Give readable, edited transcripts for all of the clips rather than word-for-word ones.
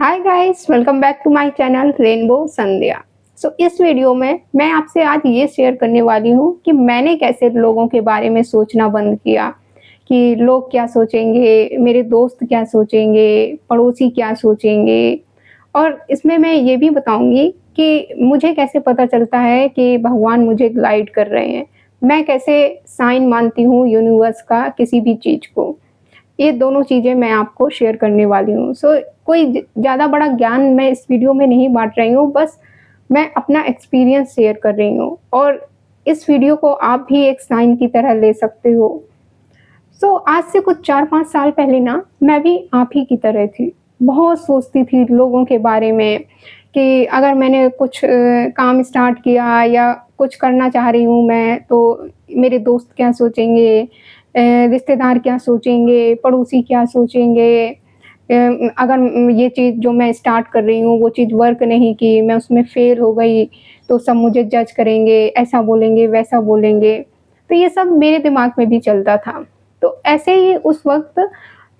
Hi guys, welcome back to my channel rainbow Sandhya. इस video में मैं आपसे आज ये शेयर करने वाली हूँ कि मैंने कैसे लोगों के बारे में सोचना बंद किया कि लोग क्या सोचेंगे, मेरे दोस्त क्या सोचेंगे, पड़ोसी क्या सोचेंगे। और इसमें मैं ये भी बताऊँगी कि मुझे कैसे पता चलता है कि भगवान मुझे गाइड कर रहे हैं। मैं कैसे साइन मानती हूँ यूनिवर्स का किसी भी चीज़ को। ये दोनों चीज़ें मैं आपको शेयर करने वाली हूँ। कोई ज़्यादा बड़ा ज्ञान मैं इस वीडियो में नहीं बाँट रही हूँ, बस मैं अपना एक्सपीरियंस शेयर कर रही हूँ और इस वीडियो को आप भी एक साइन की तरह ले सकते हो। आज से कुछ 4-5 साल पहले ना मैं भी आप ही की तरह थी। बहुत सोचती थी लोगों के बारे में कि अगर मैंने कुछ काम स्टार्ट किया या कुछ करना चाह रही हूँ मैं, तो मेरे दोस्त क्या सोचेंगे, रिश्तेदार क्या सोचेंगे, पड़ोसी क्या सोचेंगे। अगर ये चीज़ जो मैं स्टार्ट कर रही हूँ वो चीज़ वर्क नहीं की, मैं उसमें फेल हो गई, तो सब मुझे जज करेंगे, ऐसा बोलेंगे, वैसा बोलेंगे। तो ये सब मेरे दिमाग में भी चलता था। तो ऐसे ही उस वक़्त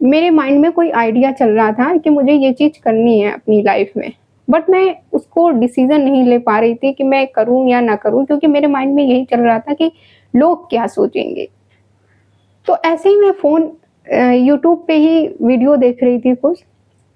मेरे माइंड में कोई आइडिया चल रहा था कि मुझे ये चीज़ करनी है अपनी लाइफ़ में। बट मैं उसको डिसीज़न नहीं ले पा रही थी कि मैं करूँ या ना करूँ, क्योंकि मेरे माइंड में यही चल रहा था कि लोग क्या सोचेंगे। तो ऐसे ही मैं यूट्यूब पे ही वीडियो देख रही थी कुछ।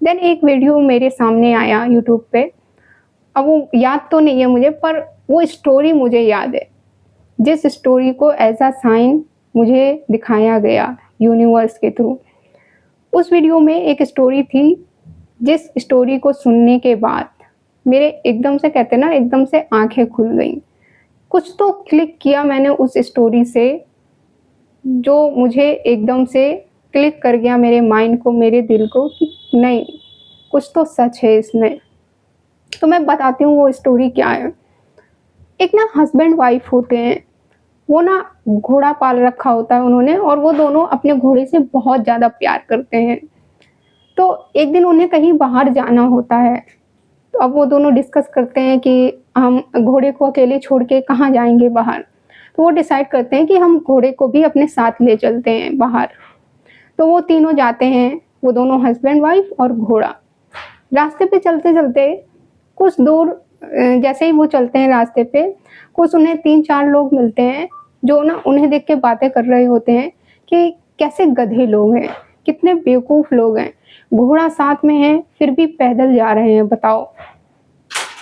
देन एक वीडियो मेरे सामने आया यूट्यूब पे। अब वो याद तो नहीं है मुझे, पर वो स्टोरी मुझे याद है। जिस स्टोरी को एज़ अ साइन मुझे दिखाया गया यूनिवर्स के थ्रू। उस वीडियो में एक स्टोरी थी, जिस स्टोरी को सुनने के बाद मेरे एकदम से, कहते हैं ना, एकदम से आँखें खुल गईं। कुछ तो क्लिक किया मैंने उस स्टोरी से, जो मुझे एकदम से क्लिक कर गया मेरे माइंड को, मेरे दिल को कि नहीं, कुछ तो सच है इसमें। तो मैं बताती हूँ वो स्टोरी क्या है। एक ना हस्बैंड वाइफ होते हैं, वो ना घोड़ा पाल रखा होता है उन्होंने, और वो दोनों अपने घोड़े से बहुत ज़्यादा प्यार करते हैं। तो एक दिन उन्हें कहीं बाहर जाना होता है, तो अब वो दोनों डिस्कस करते हैं कि हम घोड़े को अकेले छोड़ के कहाँ जाएँगे बाहर। तो वो डिसाइड करते हैं कि हम घोड़े को भी अपने साथ ले चलते हैं बाहर। तो वो तीनों जाते हैं, वो दोनों हस्बैंड वाइफ और घोड़ा। रास्ते पे चलते-चलते कुछ दूर जैसे ही वो चलते हैं रास्ते पे, कुछ उन्हें 3-4 लोग मिलते हैं, जो ना उन्हें देख के बातें कर रहे होते हैं कि कैसे गधे लोग हैं, कितने बेवकूफ़ लोग हैं। घोड़ा साथ में है, फिर भी पैदल जा रहे हैं, बताओ।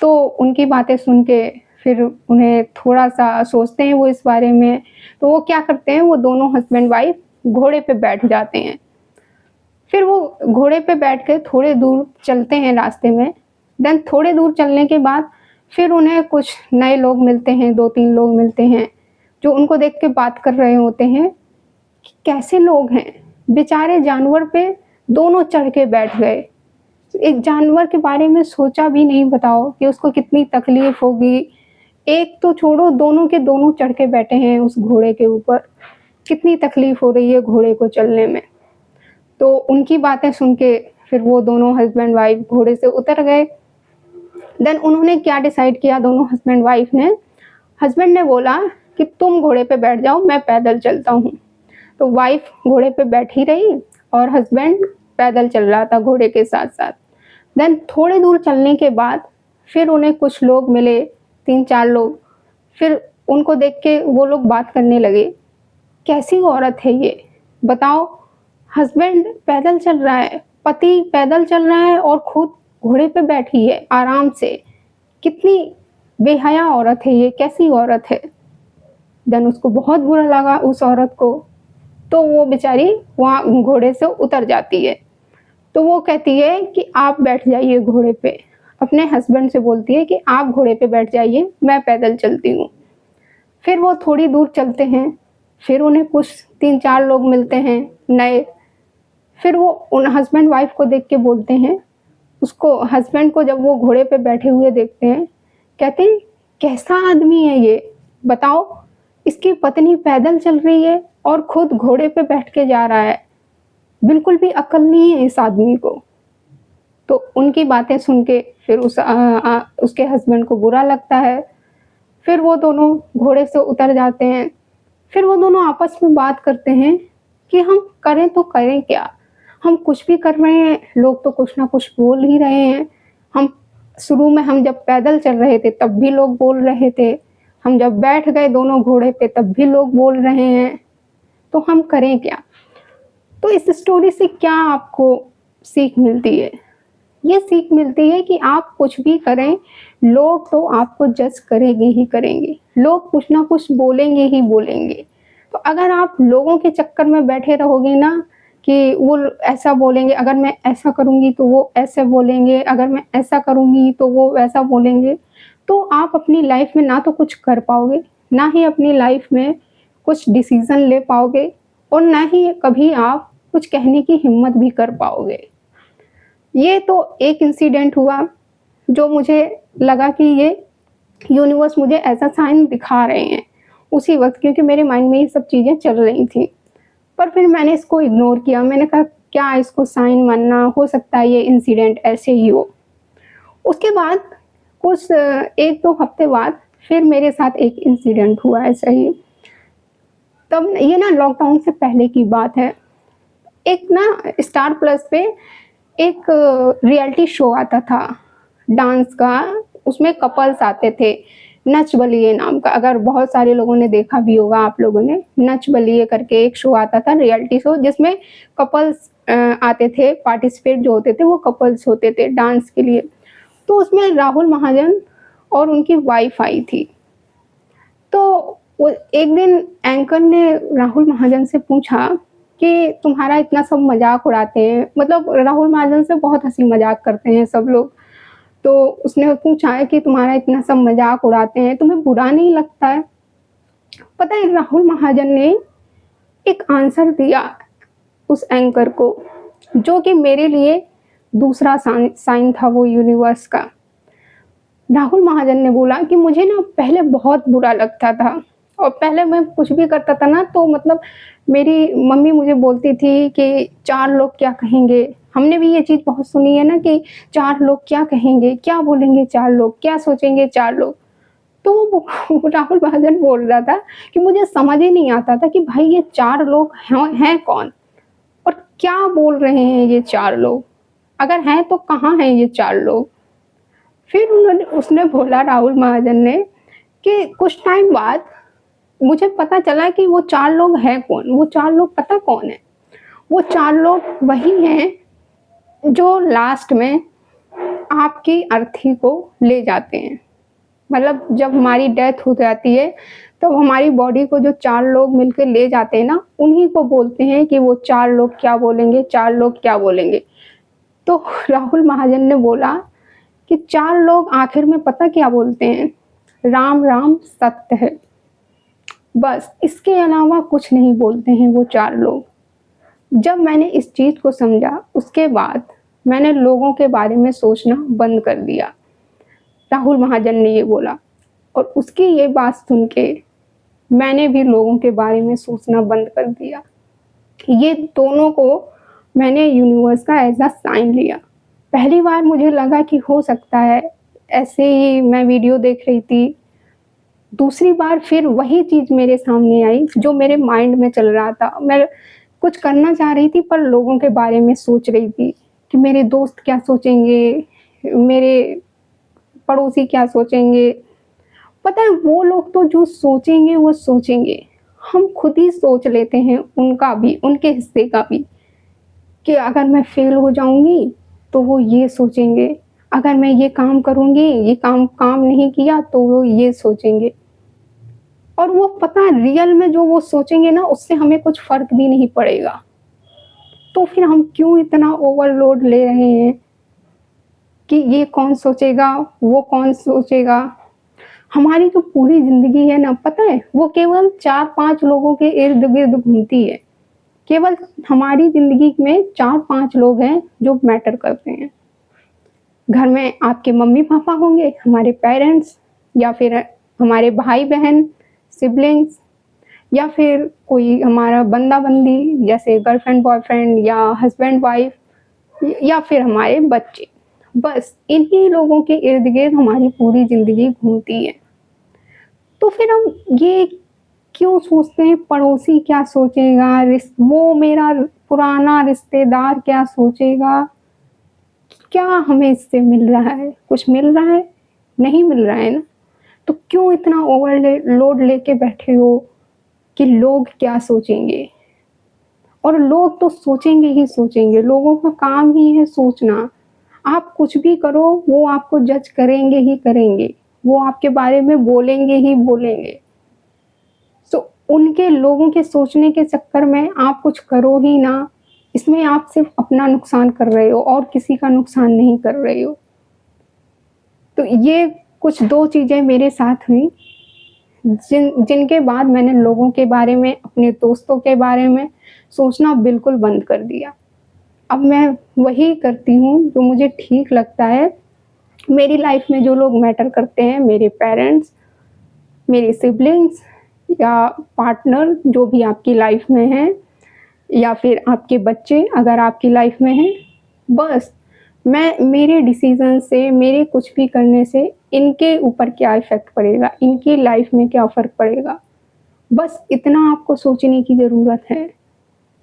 तो उनकी बातें सुन के फिर उन्हें थोड़ा-सा सोचते हैं वो इस बारे में, तो वो क्या करते हैं, वो दोनों हस्बैंड वाइफ घोड़े पे बैठ जाते हैं। फिर वो घोड़े पे बैठ के थोड़े दूर चलते हैं रास्ते में। देन थोड़े दूर चलने के बाद फिर उन्हें कुछ नए लोग मिलते हैं, 2-3 लोग मिलते हैं, जो उनको देख के बात कर रहे होते हैं कि कैसे लोग हैं, बेचारे जानवर पे दोनों चढ़ के बैठ गए। एक जानवर के बारे में सोचा भी नहीं, बताओ कि उसको कितनी तकलीफ होगी। एक तो छोड़ो, दोनों के दोनों चढ़ के बैठे हैं उस घोड़े के ऊपर। कितनी तकलीफ हो रही है घोड़े को चलने में। तो उनकी बातें सुन के फिर वो दोनों हस्बैंड वाइफ घोड़े से उतर गए। देन उन्होंने क्या डिसाइड किया, दोनों हस्बैंड वाइफ ने, हस्बैंड ने बोला कि तुम घोड़े पे बैठ जाओ, मैं पैदल चलता हूँ। तो वाइफ घोड़े पे बैठी रही और हस्बैंड पैदल चल रहा था घोड़े के साथ-साथ। देन थोड़े दूर चलने के बाद फिर उन्हें कुछ लोग मिले, 3-4 लोग। फिर उनको देख के वो लोग बात करने लगे, कैसी औरत है ये? बताओ, हस्बैंड पैदल चल रहा है, पति पैदल चल रहा है और खुद घोड़े पे बैठी है आराम से। कितनी बेहया औरत है ये, कैसी औरत है? देन उसको बहुत बुरा लगा उस औरत को, तो वो बेचारी वहाँ घोड़े से उतर जाती है। तो वो कहती है कि आप बैठ जाइए घोड़े पे। अपने हस्बैंड से बोलती है कि आप घोड़े पे बैठ जाइए, मैं पैदल चलती हूँ। फिर वो थोड़ी दूर चलते हैं, फिर उन्हें कुछ 3-4 लोग मिलते हैं नए। फिर वो उन हस्बैंड वाइफ को देख के बोलते हैं, उसको हस्बैंड को जब वो घोड़े पे बैठे हुए देखते हैं, कहते हैं कैसा आदमी है ये? बताओ, इसकी पत्नी पैदल चल रही है और खुद घोड़े पे बैठ के जा रहा है। बिल्कुल भी अक्ल नहीं है इस आदमी को। तो उनकी बातें सुन के फिर उसके हस्बैंड को बुरा लगता है। फिर वो दोनों घोड़े से उतर जाते हैं। फिर वो दोनों आपस में बात करते हैं कि हम करें तो करें क्या? हम कुछ भी कर रहे हैं, लोग तो कुछ ना कुछ बोल ही रहे हैं। हम शुरू में हम जब पैदल चल रहे थे तब भी लोग बोल रहे थे, हम जब बैठ गए दोनों घोड़े पे तब भी लोग बोल रहे हैं, तो हम करें क्या? तो इस स्टोरी से क्या आपको सीख मिलती है? ये सीख मिलती है कि आप कुछ भी करें, लोग तो आपको जज करेंगे ही करेंगे। लोग कुछ ना कुछ बोलेंगे ही बोलेंगे। तो अगर आप लोगों के चक्कर में बैठे रहोगे ना कि वो ऐसा बोलेंगे, अगर मैं ऐसा करूँगी तो वो ऐसे बोलेंगे, अगर मैं ऐसा करूँगी तो वो वैसा बोलेंगे, तो आप अपनी लाइफ में ना तो कुछ कर पाओगे, ना ही अपनी लाइफ में कुछ डिसीज़न ले पाओगे और ना ही कभी आप कुछ कहने की हिम्मत भी कर पाओगे। ये तो एक इंसिडेंट हुआ जो मुझे लगा कि ये यूनिवर्स मुझे ऐसा साइन दिखा रहे हैं उसी वक़्त, क्योंकि मेरे माइंड में ये सब चीज़ें चल रही थी। पर फिर मैंने इसको इग्नोर किया, मैंने कहा क्या इसको साइन मानना, हो सकता है ये इंसिडेंट ऐसे ही हो। उसके बाद कुछ 1-2 हफ्ते बाद फिर मेरे साथ एक इंसिडेंट हुआ ऐसा ही। तब ये ना लॉकडाउन से पहले की बात है। एक ना स्टार प्लस पे एक रियलिटी शो आता था डांस का, उसमें कपल्स आते थे, नच बलिए नाम का। अगर बहुत सारे लोगों ने देखा भी होगा, आप लोगों ने, नच बलिए करके एक शो आता था, रियलिटी शो, जिसमें कपल्स आते थे, पार्टिसिपेट जो होते थे वो कपल्स होते थे डांस के लिए। तो उसमें राहुल महाजन और उनकी वाइफ आई थी। तो वो एक दिन एंकर ने राहुल महाजन से पूछा कि तुम्हारा इतना सब मज़ाक उड़ाते हैं, मतलब राहुल महाजन से बहुत हँसी मज़ाक करते हैं सब लोग। तो उसने पूछा है कि तुम्हारा इतना सब मज़ाक उड़ाते हैं, तुम्हें बुरा नहीं लगता है? पता है राहुल महाजन ने एक आंसर दिया उस एंकर को, जो कि मेरे लिए दूसरा साइन था वो यूनिवर्स का। राहुल महाजन ने बोला कि मुझे ना पहले बहुत बुरा लगता था और पहले मैं कुछ भी करता था ना तो मतलब मेरी मम्मी मुझे बोलती थी कि 4 लोग क्या कहेंगे। हमने भी ये चीज़ बहुत सुनी है ना कि 4 लोग क्या कहेंगे, क्या बोलेंगे 4 लोग, क्या सोचेंगे 4 लोग। तो वो राहुल महाजन बोल रहा था कि मुझे समझ ही नहीं आता था कि भाई ये 4 लोग हैं कौन और क्या बोल रहे हैं ये 4 लोग? अगर हैं तो कहाँ हैं ये 4 लोग? फिर उसने बोला राहुल महाजन ने कि कुछ टाइम बाद मुझे पता चला कि वो 4 लोग हैं कौन? वो 4 लोग पता कौन है? वो 4 लोग वही हैं जो लास्ट में आपकी अर्थी को ले जाते हैं। मतलब जब हमारी डेथ हो जाती है, तब हमारी बॉडी को जो 4 लोग मिलके ले जाते हैं ना, उन्हीं को बोलते हैं कि वो 4 लोग क्या बोलेंगे, 4 लोग क्या बोलेंगे। तो राहुल महाजन ने बोला कि 4 लोग आखिर में पता क्या बोलते हैं? राम राम सत्य है। बस इसके अलावा कुछ नहीं बोलते हैं वो 4 लोग। जब मैंने इस चीज़ को समझा, उसके बाद मैंने लोगों के बारे में सोचना बंद कर दिया। राहुल महाजन ने ये बोला और उसकी ये बात सुन के मैंने भी लोगों के बारे में सोचना बंद कर दिया। ये दोनों को मैंने यूनिवर्स का एज़ अ साइन लिया। पहली बार मुझे लगा कि हो सकता है, ऐसे ही मैं वीडियो देख रही थी। दूसरी बार फिर वही चीज़ मेरे सामने आई जो मेरे माइंड में चल रहा था। मैं कुछ करना चाह रही थी पर लोगों के बारे में सोच रही थी कि मेरे दोस्त क्या सोचेंगे, मेरे पड़ोसी क्या सोचेंगे। पता है वो लोग तो जो सोचेंगे वो सोचेंगे, हम खुद ही सोच लेते हैं उनका भी, उनके हिस्से का भी, कि अगर मैं फेल हो जाऊँगी तो वो ये सोचेंगे, अगर मैं ये काम करूँगी, ये काम नहीं किया तो वो ये सोचेंगे। और वो पता है रियल में जो वो सोचेंगे ना उससे हमें कुछ फ़र्क भी नहीं पड़ेगा। तो फिर हम क्यों इतना ओवरलोड ले रहे हैं कि ये कौन सोचेगा, वो कौन सोचेगा। हमारी जो पूरी ज़िंदगी है ना, पता है वो केवल 4-5 लोगों के इर्द-गिर्द घूमती है। केवल हमारी ज़िंदगी में 4-5 लोग हैं जो मैटर करते हैं। घर में आपके मम्मी-पापा होंगे, हमारे पेरेंट्स, या फिर हमारे भाई-बहन, सिबलिंग्स, या फिर कोई हमारा बंदा-बंदी जैसे गर्लफ्रेंड बॉयफ्रेंड या हस्बैंड-वाइफ, या फिर हमारे बच्चे। बस इन्हीं लोगों के इर्द-गिर्द हमारी पूरी ज़िंदगी घूमती है। तो फिर हम ये क्यों सोचते हैं पड़ोसी क्या सोचेगा, वो मेरा पुराना रिश्तेदार क्या सोचेगा, क्या हमें इससे मिल रहा है, कुछ मिल रहा है, नहीं मिल रहा है ना, तो क्यों इतना लोड लेके बैठे हो कि लोग क्या सोचेंगे। और लोग तो सोचेंगे ही सोचेंगे, लोगों का काम ही है सोचना। आप कुछ भी करो वो आपको जज करेंगे ही करेंगे, वो आपके बारे में बोलेंगे ही बोलेंगे। तो उनके लोगों के सोचने के चक्कर में आप कुछ करो ही ना, इसमें आप सिर्फ अपना नुकसान कर रहे हो और किसी का नुकसान नहीं कर रहे हो। तो ये कुछ 2 चीज़ें मेरे साथ हुई जिनके बाद मैंने लोगों के बारे में, अपने दोस्तों के बारे में सोचना बिल्कुल बंद कर दिया। अब मैं वही करती हूँ जो मुझे ठीक लगता है। मेरी लाइफ में जो लोग मैटर करते हैं, मेरे पेरेंट्स, मेरे सिबलिंग्स या पार्टनर जो भी आपकी लाइफ में हैं, या फिर आपके बच्चे अगर आपकी लाइफ में हैं, बस मैं मेरे डिसीज़न से, मेरे कुछ भी करने से इनके ऊपर क्या इफ़ेक्ट पड़ेगा, इनकी लाइफ में क्या फ़र्क पड़ेगा, बस इतना आपको सोचने की ज़रूरत है।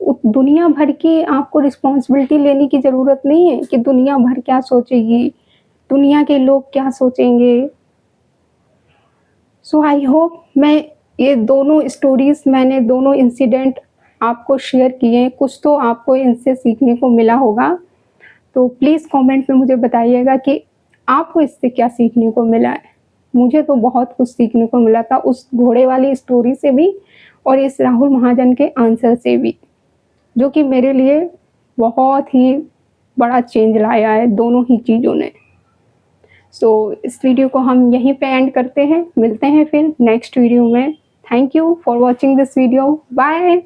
दुनिया भर की आपको रिस्पॉन्सिबिलिटी लेने की ज़रूरत नहीं है कि दुनिया भर क्या सोचेगी, दुनिया के लोग क्या सोचेंगे। सो आई होप मैं ये दोनों स्टोरीज़, मैंने दोनों इंसिडेंट आपको शेयर किए हैं, कुछ तो आपको इनसे सीखने को मिला होगा। तो प्लीज़ कमेंट में मुझे बताइएगा कि आपको इससे क्या सीखने को मिला है। मुझे तो बहुत कुछ सीखने को मिला था उस घोड़े वाली स्टोरी से भी और इस राहुल महाजन के आंसर से भी, जो कि मेरे लिए बहुत ही बड़ा चेंज लाया है दोनों ही चीज़ों ने। सो इस वीडियो को हम यहीं पे एंड करते हैं, मिलते हैं फिर नेक्स्ट वीडियो में। Thank you for watching this video, bye.